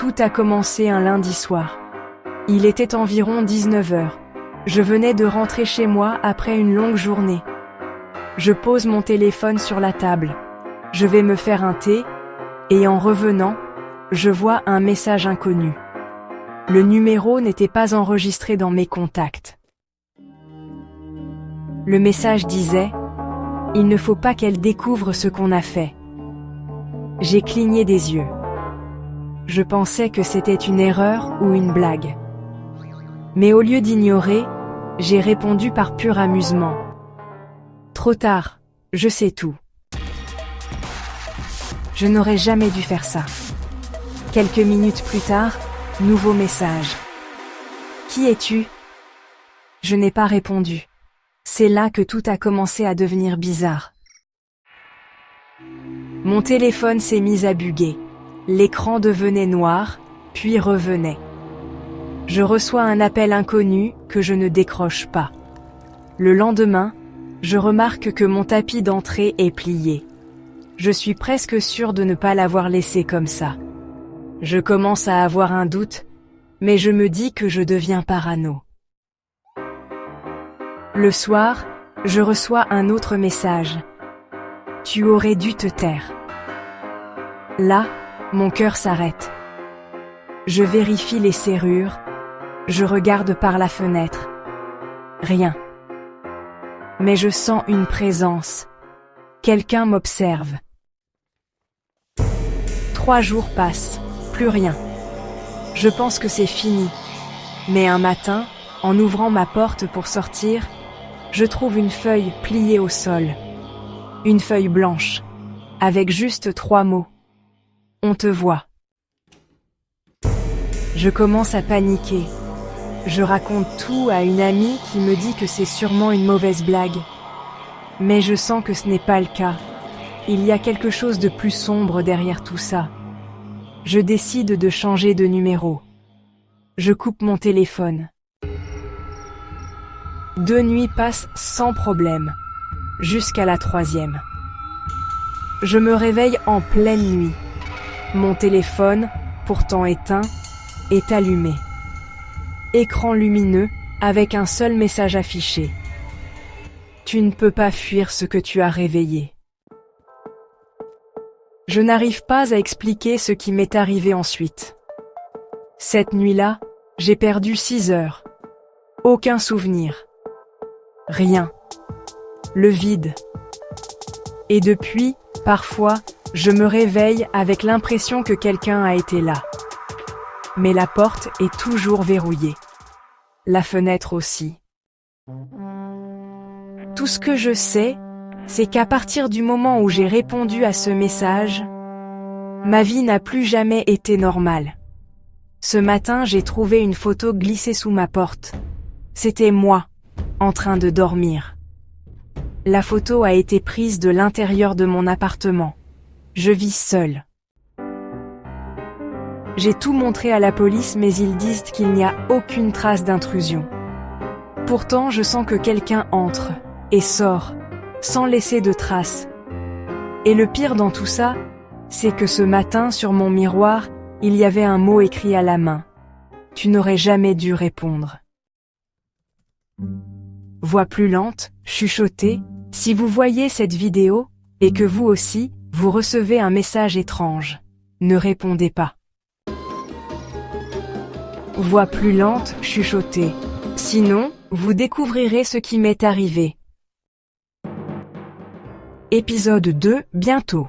Tout a commencé un lundi soir. Il était environ 19 heures. Je venais de rentrer chez moi après une longue journée. Je pose mon téléphone sur la table. Je vais me faire un thé, et en revenant, je vois un message inconnu. Le numéro n'était pas enregistré dans mes contacts. Le message disait « Il ne faut pas qu'elle découvre ce qu'on a fait ». J'ai cligné des yeux. Je pensais que c'était une erreur ou une blague. Mais au lieu d'ignorer, j'ai répondu par pur amusement. Trop tard, je sais tout. Je n'aurais jamais dû faire ça. Quelques minutes plus tard, nouveau message. Qui es-tu ? Je n'ai pas répondu. C'est là que tout a commencé à devenir bizarre. Mon téléphone s'est mis à buguer. L'écran devenait noir, puis revenait. Je reçois un appel inconnu que je ne décroche pas. Le lendemain, je remarque que mon tapis d'entrée est plié. Je suis presque sûre de ne pas l'avoir laissé comme ça. Je commence à avoir un doute, mais je me dis que je deviens parano. Le soir, je reçois un autre message. Tu aurais dû te taire. Là, mon cœur s'arrête. Je vérifie les serrures, je regarde par la fenêtre. Rien. Mais je sens une présence. Quelqu'un m'observe. 3 jours passent, plus rien. Je pense que c'est fini. Mais un matin, en ouvrant ma porte pour sortir, je trouve une feuille pliée au sol. Une feuille blanche, avec juste 3 mots. On te voit. Je commence à paniquer. Je raconte tout à une amie qui me dit que c'est sûrement une mauvaise blague. Mais je sens que ce n'est pas le cas. Il y a quelque chose de plus sombre derrière tout ça. Je décide de changer de numéro. Je coupe mon téléphone. 2 nuits passent sans problème, jusqu'à la 3e. Je me réveille en pleine nuit. Mon téléphone, pourtant éteint, est allumé. Écran lumineux, avec un seul message affiché. Tu ne peux pas fuir ce que tu as réveillé. Je n'arrive pas à expliquer ce qui m'est arrivé ensuite. Cette nuit-là, j'ai perdu 6 heures. Aucun souvenir. Rien. Le vide. Et depuis, parfois, je me réveille avec l'impression que quelqu'un a été là. Mais la porte est toujours verrouillée. La fenêtre aussi. Tout ce que je sais, c'est qu'à partir du moment où j'ai répondu à ce message, ma vie n'a plus jamais été normale. Ce matin, j'ai trouvé une photo glissée sous ma porte. C'était moi, en train de dormir. La photo a été prise de l'intérieur de mon appartement. Je vis seule. J'ai tout montré à la police, mais ils disent qu'il n'y a aucune trace d'intrusion. Pourtant, je sens que quelqu'un entre et sort, sans laisser de traces. Et le pire dans tout ça, c'est que ce matin, sur mon miroir, il y avait un mot écrit à la main. Tu n'aurais jamais dû répondre. Voix plus lente, chuchotée, si vous voyez cette vidéo, et que vous aussi, vous recevez un message étrange, ne répondez pas. Voix plus lente, chuchotée. Sinon, vous découvrirez ce qui m'est arrivé. Épisode 2, bientôt.